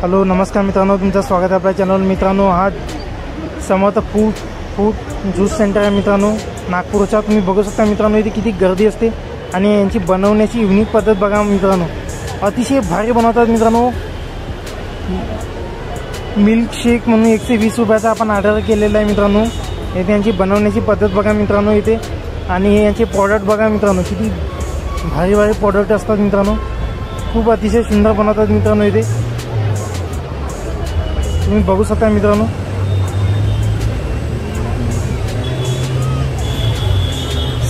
Hello नमस्कार मित्रांनो, तुमचं स्वागत आहे आपल्या चॅनल। मित्रांनो, हा समर्थ फूड ज्यूस सेंटर आहे मित्रांनो, नागपूरचा। तुम्ही बघू शकता मित्रांनो, इथे किती गर्दी असते आणि यांची बनवण्याची युनिक पद्धत बघा मित्रांनो, अतिशय भारी बनवतात मित्रांनो। मिल्कशेक म्हणून 120 रुपयाचा आपण ऑर्डर केलेला आहे मित्रांनो। इथे यांची बनवण्याची पद्धत बघा मित्रांनो इथे, आणि यांचे प्रॉडक्ट बघा मित्रांनो, किती भारी भारी प्रॉडक्ट असतात मित्रांनो। खूप अतिशय सुंदर बनवतात मित्रांनो इथे, तुम्ही बघू शकता मित्रांनो।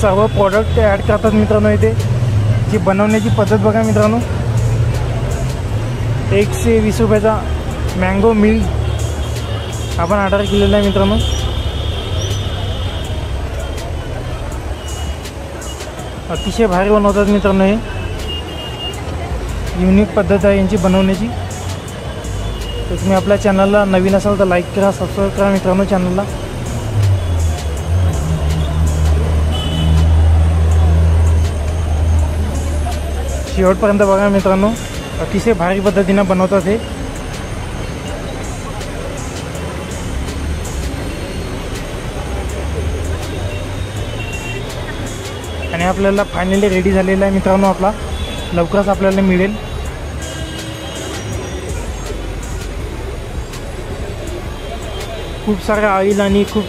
सर्व प्रॉडक्ट ॲड करतात मित्रांनो इथे। जी बनवण्याची पद्धत बघा मित्रांनो, 120 रुपयाचा मँगो मिल्क आपण ऑर्डर केलेला आहे मित्रांनो। अतिशय भारी बनवतात मित्रांनो, हे युनिक पद्धत आहे यांची बनवण्याची। तर तुम्ही आपल्या चॅनलला नवीन असाल तर लाईक करा, सबस्क्राईब करा मित्रांनो चॅनलला। शेवटपर्यंत बघा मित्रांनो, अतिशय भारी पद्धतीने बनवतात हे। आणि आपल्याला फायनली रेडी झालेला आहे मित्रांनो, आपला लवकरच आपल्याला मिळेल। खूप सारे ऑइल आणि खूप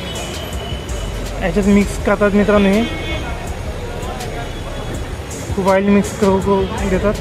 याच्यात मिक्स करतात मित्रांनो, हे खूप ऑइल मिक्स करून देतात।